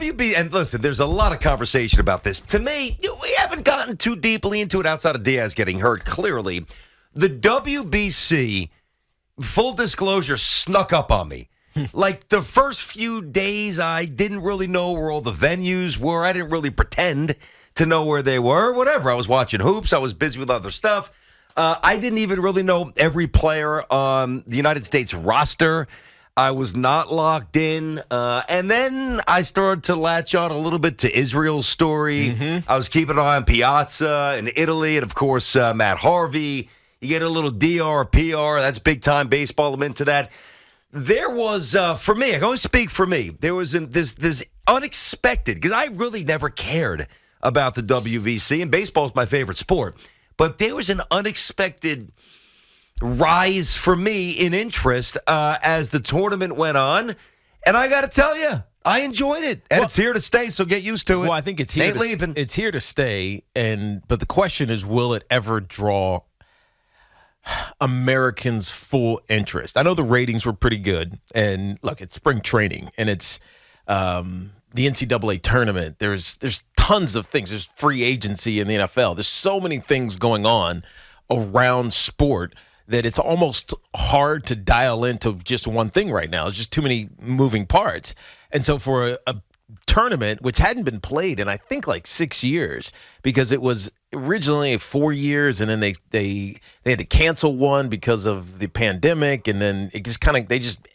WB, and listen, there's a lot of conversation about this. To me, we haven't gotten too deeply into it outside of Diaz getting hurt, clearly. The WBC, full disclosure, snuck up on me. Like the first few days, I didn't really know where all the venues were. I didn't really pretend to know where they were. Whatever. I was watching hoops. I was busy with other stuff. I didn't even really know every player on the United States roster. I was not locked in. And then I started to latch on a little bit to Israel's story. Mm-hmm. I was keeping an eye on Piazza in Italy and, of course, Matt Harvey. You get a little DR, PR. That's big-time baseball. I'm into that. There was, for me, I can only speak for me, there was this unexpected, because I really never cared about the WBC, and baseball is my favorite sport, but there was an unexpected rise for me in interest as the tournament went on, and I got to tell you, I enjoyed it, and it's here to stay, so get used to it. Well, I think it's here. It's here to stay, but the question is, will it ever draw Americans' full interest? I know the ratings were pretty good, and look, it's spring training, and it's the NCAA tournament. There's tons of things. There's free agency in the NFL. There's so many things going on around sport that it's almost hard to dial into just one thing right now. It's just too many moving parts. And so for a tournament, which hadn't been played in, I think, like 6 years, because it was originally 4 years, and then they had to cancel one because of the pandemic, and then it just they just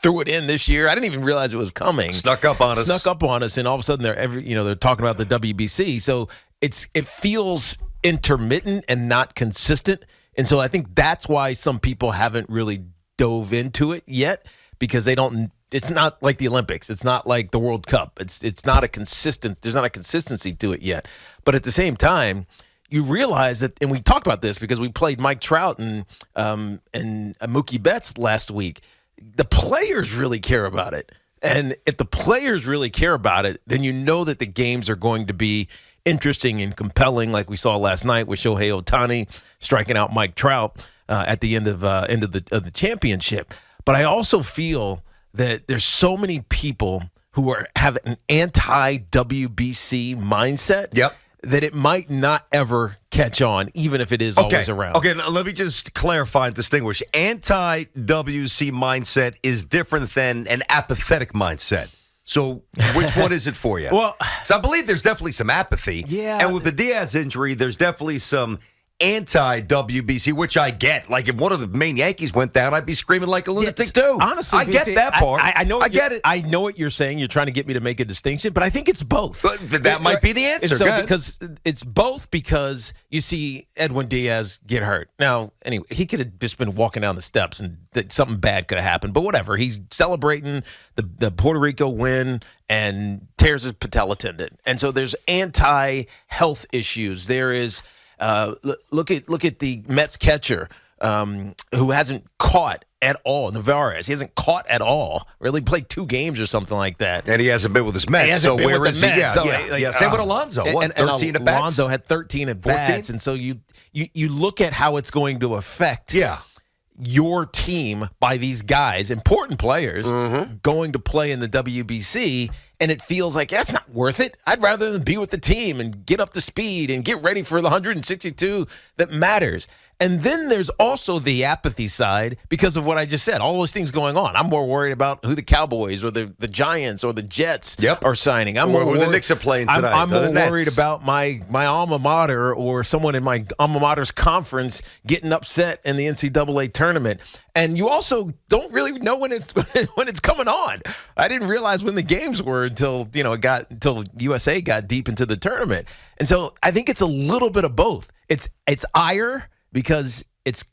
threw it in this year. I didn't even realize it was coming. Snuck up on us, and all of a sudden they're talking about the WBC. So it feels intermittent and not consistent, and so I think that's why some people haven't really dove into it yet, because they don't. It's not like the Olympics. It's not like the World Cup. It's not a consistent. There's not a consistency to it yet. But at the same time, you realize that, and we talked about this because we played Mike Trout and Mookie Betts last week. The players really care about it, and if the players really care about it, then you know that the games are going to be interesting and compelling, like we saw last night with Shohei Ohtani striking out Mike Trout at the end of the championship. But I also feel that there's so many people who have an anti-WBC mindset. Yep. That it might not ever catch on, even if it is always around. Okay, let me just clarify and distinguish. Anti-WC mindset is different than an apathetic mindset. So which one is it for you? Well, so I believe there's definitely some apathy. Yeah. And with the Diaz injury, there's definitely some anti-WBC, which I get. Like, if one of the main Yankees went down, I'd be screaming like a lunatic, too. Honestly, I get that part. I know. I get it. I know what you're saying. You're trying to get me to make a distinction, but I think it's both. That might be the answer. So because it's both, because you see Edwin Diaz get hurt. Now, anyway, he could have just been walking down the steps and something bad could have happened, but whatever. He's celebrating the Puerto Rico win and tears his patella tendon. And so there's anti-health issues. There is look at the Mets catcher who hasn't caught at all, Navarez. He hasn't caught at all. Really played 2 games or something like that. And he hasn't been with his Mets. So where is he? Yeah. Same with Alonso. And 13 at bats? Alonso had 13 at bats. And so you look at how it's going to affect your team by these guys, important players, going to play in the WBC, and it feels like that's not worth it. I'd rather than be with the team and get up to speed and get ready for the 162 that matters. And then there's also the apathy side because of what I just said, all those things going on. I'm more worried about who the Cowboys or the Giants or the Jets are signing. I'm more who the Knicks are playing tonight. I'm more worried about my alma mater or someone in my alma mater's conference getting upset in the NCAA tournament. And you also don't really know when it's coming on. I didn't realize when the games were until USA got deep into the tournament. And so I think it's a little bit of both. It's ire, because it's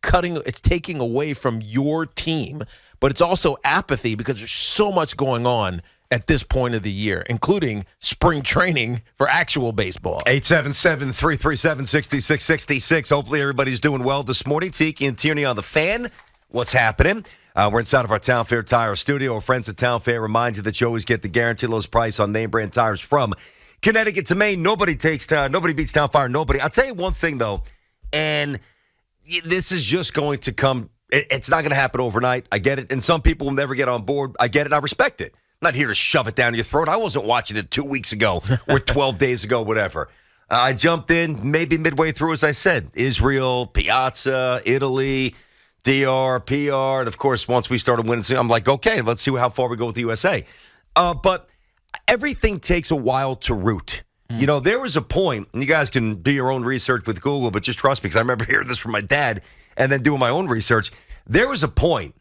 taking away from your team, but it's also apathy because there's so much going on at this point of the year, including spring training for actual baseball. 877-337-6666. Hopefully everybody's doing well this morning. Tiki and Tierney on the Fan. What's happening? We're inside of our Town Fair Tire studio. Our friends at Town Fair remind you that you always get the guaranteed lowest price on name brand tires from Connecticut to Maine. Nobody beats Town Fire. Nobody. I'll tell you one thing, though, and this is just going to come. It's not going to happen overnight. I get it. And some people will never get on board. I get it. I respect it. not here to shove it down your throat. I wasn't watching it 2 weeks ago or 12 days ago, whatever. I jumped in maybe midway through, as I said. Israel, Piazza, Italy, DR, PR. And, of course, once we started winning, I'm like, okay, let's see how far we go with the USA. But everything takes a while to root. You know, there was a point, and you guys can do your own research with Google, but just trust me, because I remember hearing this from my dad and then doing my own research. There was a point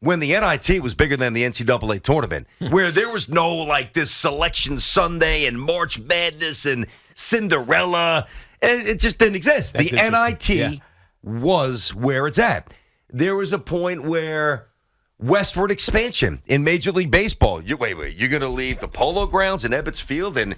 when the NIT was bigger than the NCAA tournament, where there was no, like, this Selection Sunday and March Madness and Cinderella. And it just didn't exist. The NIT was where it's at. There was a point where westward expansion in Major League Baseball. Wait, you're going to leave the Polo Grounds in Ebbets Field and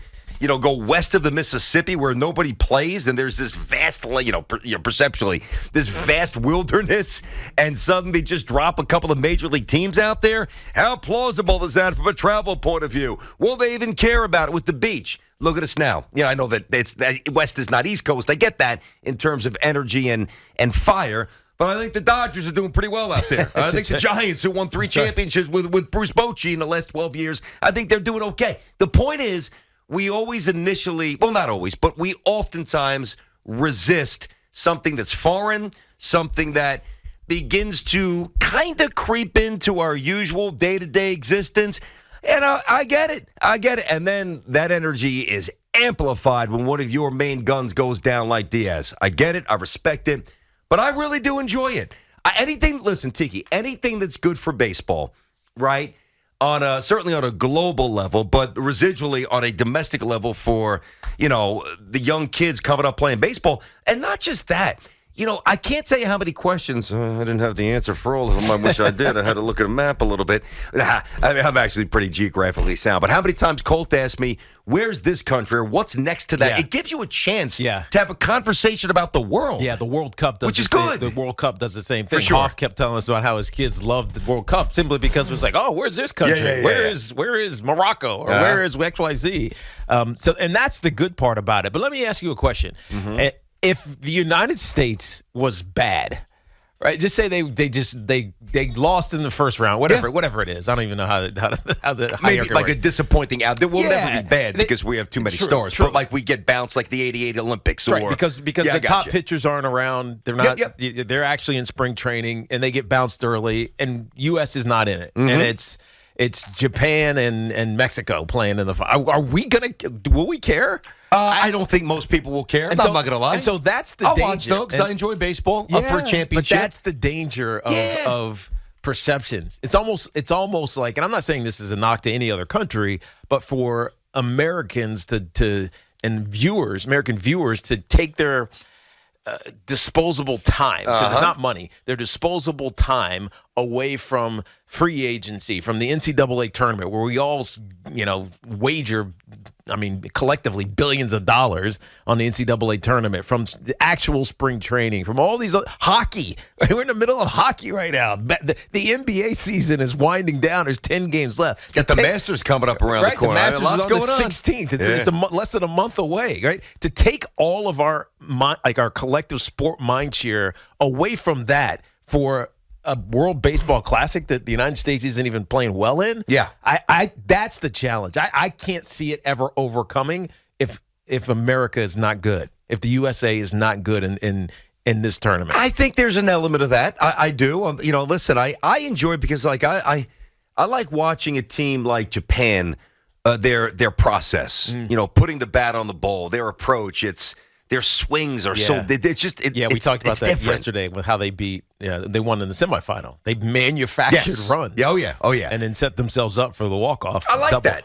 go west of the Mississippi where nobody plays, and there's this vast, perceptually, this vast wilderness, and suddenly just drop a couple of major league teams out there? How plausible is that from a travel point of view? Will they even care about it with the beach? Look at us now. I know that West is not East Coast. I get that in terms of energy and fire. But I think the Dodgers are doing pretty well out there. I think the Giants, who won 3 championships with Bruce Bochy in the last 12 years, I think they're doing okay. The point is, we always initially, well, not always, but we oftentimes resist something that's foreign, something that begins to kind of creep into our usual day-to-day existence. And I get it. And then that energy is amplified when one of your main guns goes down like Diaz. I get it. I respect it. But I really do enjoy it. Listen, Tiki, anything that's good for baseball, right? Certainly on a global level, but residually on a domestic level for, the young kids coming up playing baseball. And not just that. I can't tell you how many questions. I didn't have the answer for all of them. I wish I did. I had to look at a map a little bit. I'm actually pretty geographically sound. But how many times Colt asked me, where's this country or what's next to that? Yeah. It gives you a chance to have a conversation about the world. Yeah, the World Cup does good. The World Cup does the same thing. For sure. Hoff kept telling us about how his kids loved the World Cup simply because it was like, oh, where's this country? Where is Morocco? Or where is XYZ? And that's the good part about it. But let me ask you a question. Mm-hmm. If the United States was bad, right? Just say they lost in the first round, whatever it is. I don't even know how the maybe like a disappointing out. There will never be bad because we have too many stars. True. But like we get bounced like the '88 Olympics, right? Because the top pitchers aren't around. They're not. They're actually in spring training, and they get bounced early. And U.S. is not in it, and it's Japan and Mexico playing in the final. Are we gonna? Will we care? I don't think most people will care. I'm not going to lie. And so that's the danger. I'll watch though because I enjoy baseball. Up for a championship. But that's the danger of perceptions. It's almost like, and I'm not saying this is a knock to any other country, but for Americans and viewers, American viewers, to take their disposable time, because it's not money, their disposable time away from free agency, from the NCAA tournament, where we all, wager, collectively billions of dollars on the NCAA tournament, from the actual spring training, from all these hockey. We're in the middle of hockey right now. The NBA season is winding down. There's 10 games left. Got the Masters coming up around the corner. The Masters is on the 16th. It's less than a month away, right? To take all of our collective sport mind share away from that for a World Baseball Classic that the United States isn't even playing well in. Yeah, I that's the challenge. I can't see it ever overcoming if America is not good, if the USA is not good in this tournament. I think there's an element of that. I do. Listen, I enjoy it because I like watching a team like Japan, their process. Putting the bat on the ball, their approach. Their swings are so. It's just. We talked about that yesterday with how they beat. They won in the semifinal. They manufactured runs. Oh yeah. And then set themselves up for the walk-off. I like that.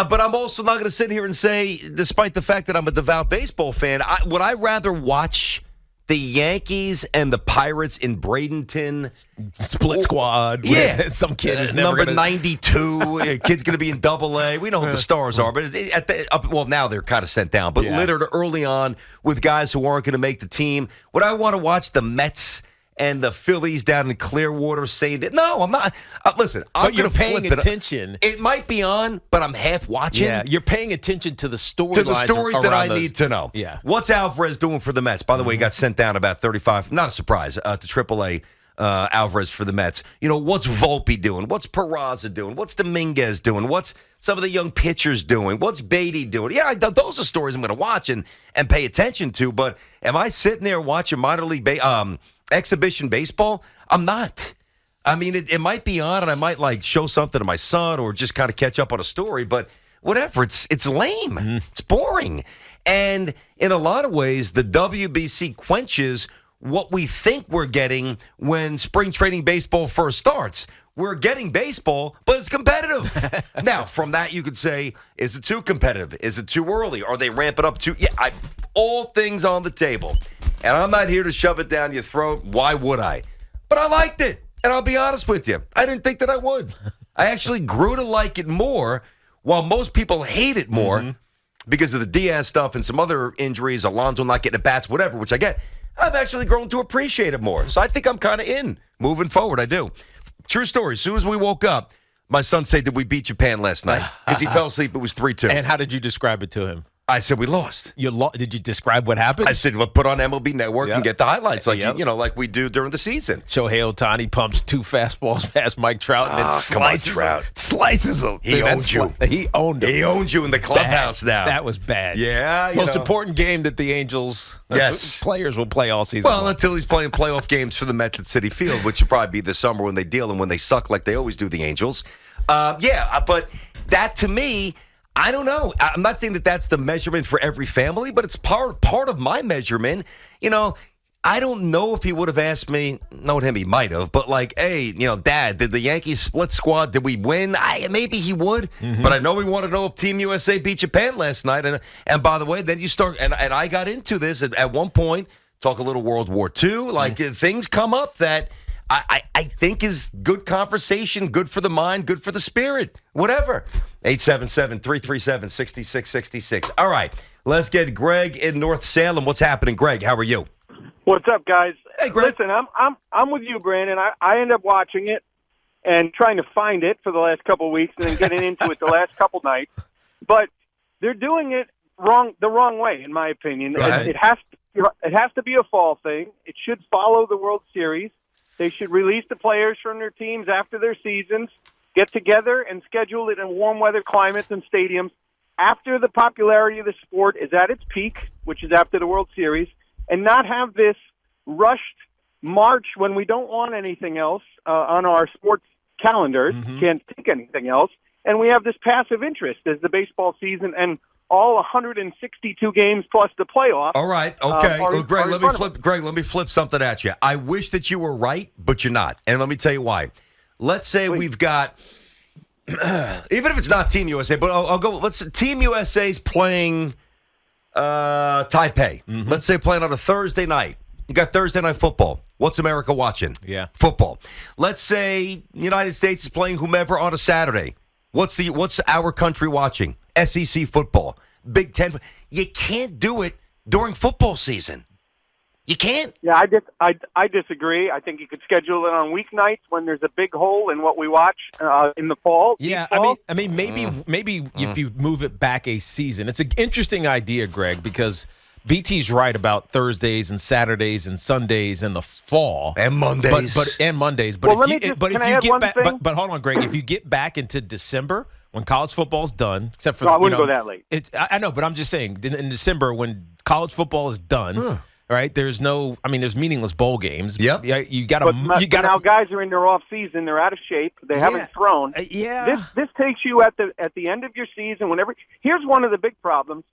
But I'm also not going to sit here and say, despite the fact that I'm a devout baseball fan, would I rather watch the Yankees and the Pirates in Bradenton split squad? Yeah, some kid is never number gonna... 92. Kid's going to be in Double-A. We know who the stars are, but now they're kind of sent down. But littered early on with guys who aren't going to make the team. Would I want to watch the Mets and the Phillies down in Clearwater say that? No, I'm not. Listen, I'm you're paying attention. It might be on, but I'm half watching. Yeah, you're paying attention to the stories that I need to know. Yeah. What's Alvarez doing for the Mets? By the way, he got sent down about 35. Not a surprise to AAA Alvarez for the Mets. What's Volpe doing? What's Peraza doing? What's Dominguez doing? What's some of the young pitchers doing? What's Beatty doing? Yeah, those are stories I'm going to watch and pay attention to. But am I sitting there watching minor league exhibition baseball? I'm not. I mean, it might be on, and I might show something to my son or just kind of catch up on a story. But whatever, it's lame. Mm-hmm. It's boring. And in a lot of ways, the WBC quenches what we think we're getting when spring training baseball first starts. We're getting baseball, but it's competitive. Now, from that, you could say, is it too competitive? Is it too early? Are they ramping up too? Yeah, all things on the table. And I'm not here to shove it down your throat. Why would I? But I liked it. And I'll be honest with you. I didn't think that I would. I actually grew to like it more, while most people hate it more because of the Diaz stuff and some other injuries, Alonso not getting at bats, whatever, which I get. I've actually grown to appreciate it more. So I think I'm kind of in moving forward. I do. True story. As soon as we woke up, my son said, "Did we beat Japan last night?" Because he fell asleep. It was 3-2. And how did you describe it to him? I said, "We lost." Did you describe what happened? I said, "Well, put on MLB Network and get the highlights like we do during the season." Shohei Ohtani pumps 2 fastballs past Mike Trout and then slices him. He owned you. He owned him. He owned you in the clubhouse now. That was bad. Yeah. Most important game that the Angels players will play all season. Well, until he's playing playoff games for the Mets at Citi Field, which will probably be this summer when they deal and when they suck like they always do, the Angels. But that to me, I don't know. I'm not saying that that's the measurement for every family, but it's part of my measurement. I don't know if he would have asked me. No, him, he might have. But hey, Dad, did the Yankees split squad? Did we win? Maybe he would. Mm-hmm. But I know he wanted to know if Team USA beat Japan last night. And by the way, then you start, and I got into this at one point, talk a little World War II. Things come up that I think is good conversation, good for the mind, good for the spirit, whatever. 877-337-6666. All right, let's get Greg in North Salem. What's happening, Greg? How are you? What's up, guys? Hey, Greg. Listen, I'm with you, Brandon. I end up watching it and trying to find it for the last couple of weeks and then getting into it the last couple nights. But they're doing it the wrong way, in my opinion. It has to be a fall thing. It should follow the World Series. They should release the players from their teams after their seasons, get together and schedule it in warm weather climates and stadiums after the popularity of the sport is at its peak, which is after the World Series, and not have this rushed March when we don't want anything else on our sports calendars, can't think anything else, and we have this passive interest as the baseball season and all 162 games plus the playoffs. All right, okay. Greg, let me flip something at you. I wish that you were right, but you're not. And let me tell you why. Let's say we've got, even if it's not Team USA, but I'll go, Team USA's playing Taipei. Mm-hmm. Let's say playing on a Thursday night. You got Thursday Night Football. What's America watching? Yeah. Football. Let's say United States is playing whomever on a Saturday. What's our country watching? SEC football, Big Ten. You can't do it during football season. You can't. Yeah, I disagree. I think you could schedule it on weeknights when there's a big hole in what we watch in the fall. Yeah, I mean, maybe if you move it back a season, it's an interesting idea, Greg, because BT's right about Thursdays and Saturdays and Sundays in the fall and Mondays, and Mondays. But if you get back, but hold on, Greg, if you get back into December when college football's done, except for I wouldn't go that late. I know, but I'm just saying in December when college football is done. Right, there's meaningless bowl games. Yep. You got to. Now guys are in their off season. They're out of shape. They haven't thrown. This takes you at the end of your season. Here's one of the big problems.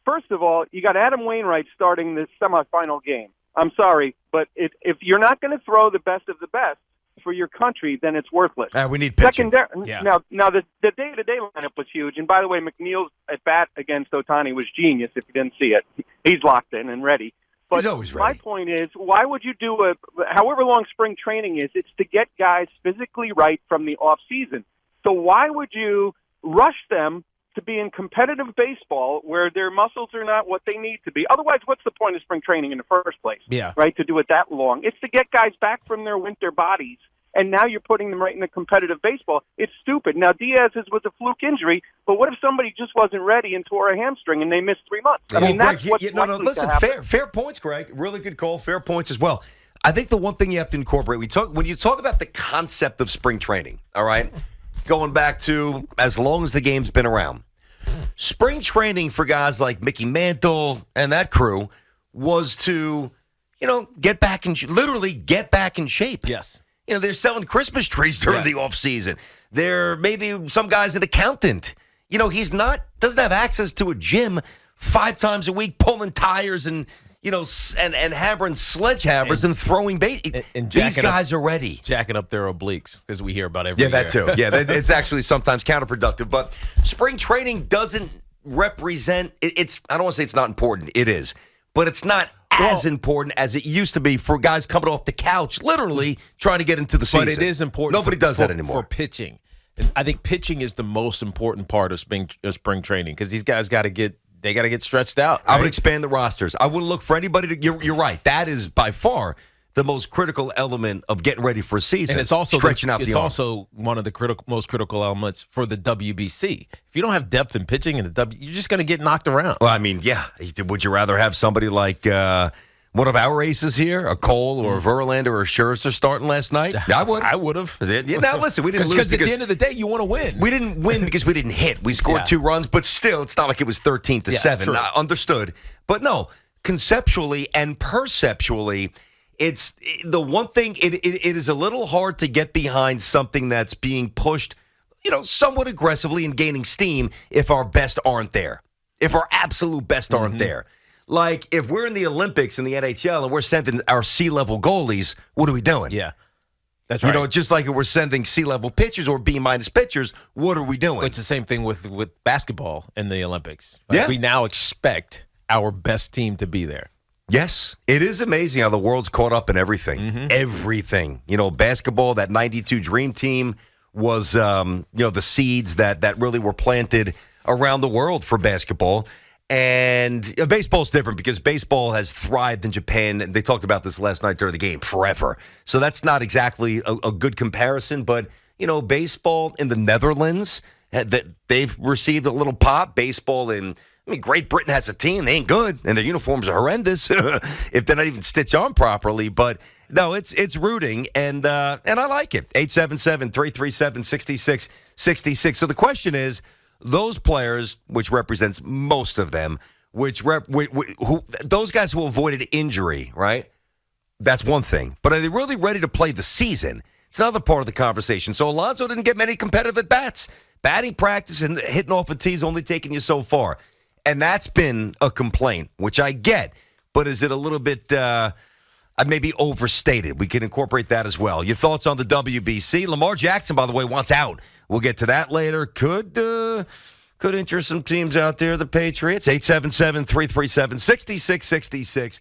First of all, you got Adam Wainwright starting this semifinal game. I'm sorry, but if you're not going to throw the best of the best for your country, then it's worthless. We need pitching. Now the day-to-day lineup was huge. And by the way, McNeil's at bat against Ohtani was genius. If you didn't see it, he's locked in and ready. But he's always ready. My point is, why would you do however long spring training is? It's to get guys physically right from the off season. So why would you rush them to be in competitive baseball where their muscles are not what they need to be? Otherwise, what's the point of spring training in the first place? Yeah. Right, to do it that long. It's to get guys back from their winter bodies, and now you're putting them right in the competitive baseball. It's stupid. Now, Diaz's was a fluke injury, but what if somebody just wasn't ready and tore a hamstring and they missed 3 months? I mean, that's what's likely to happen. Fair points, Greg. Really good call. Fair points as well. I think the one thing you have to incorporate, when you talk about the concept of spring training, all right, going back to as long as the game's been around, spring training for guys like Mickey Mantle and that crew was to, get back literally get back in shape. Yes. They're selling Christmas trees during the off season. There maybe some guy's an accountant. Doesn't have access to a gym 5 times a week, pulling tires and hammering sledgehammers and throwing bait. And these guys are ready. Jacking up their obliques, as we hear about every year. Yeah, that too. Yeah, it's actually sometimes counterproductive. But spring training doesn't represent. I don't want to say it's not important. It is, but it's not as important as it used to be for guys coming off the couch, literally trying to get into the season. But it is important. Nobody does that anymore for pitching. And I think pitching is the most important part of spring training because these guys got to get stretched out. Right? I would expand the rosters. I wouldn't look for anybody to. You're right. That is by far the most critical element of getting ready for a season. And it's also stretching out the arm. It's also one of the most critical elements for the WBC. If you don't have depth in pitching in the you're just going to get knocked around. Well, I mean, yeah. Would you rather have somebody like one of our aces here, a Cole or a Verlander or a Scherzer starting last night? I would. I would have. Now, listen, we didn't lose because at the end of the day, you want to win. We didn't win because we didn't hit. We scored 2 runs, but still, it's not like it was 13-7. Understood. But no, conceptually and perceptually, it's the one thing. It is a little hard to get behind something that's being pushed, somewhat aggressively and gaining steam if our best aren't there. If our absolute best aren't there. Like, if we're in the Olympics in the NHL and we're sending our C-level goalies, what are we doing? Yeah, that's right. Just like if we're sending C-level pitchers or B-minus pitchers, what are we doing? It's the same thing with basketball in the Olympics. Yeah. We now expect our best team to be there. Yes. It is amazing how the world's caught up in everything. Everything. Basketball, that 92 Dream Team was, the seeds that really were planted around the world for basketball. And baseball's different because baseball has thrived in Japan. And they talked about this last night during the game forever. So that's not exactly a good comparison. But, baseball in the Netherlands, they've received a little pop. Baseball in Great Britain has a team. They ain't good. And their uniforms are horrendous if they're not even stitched on properly. But, no, it's rooting. And I like it. 877-337-6666. So the question is, those players, which represents most of them, those guys who avoided injury, right? That's one thing. But are they really ready to play the season? It's another part of the conversation. So Alonso didn't get many competitive at-bats. Batting practice and hitting off a tee is only taking you so far. And that's been a complaint, which I get. But is it a little bit maybe overstated? We can incorporate that as well. Your thoughts on the WBC? Lamar Jackson, by the way, wants out. We'll get to that later. Could interest some teams out there, the Patriots. 877-337-6666.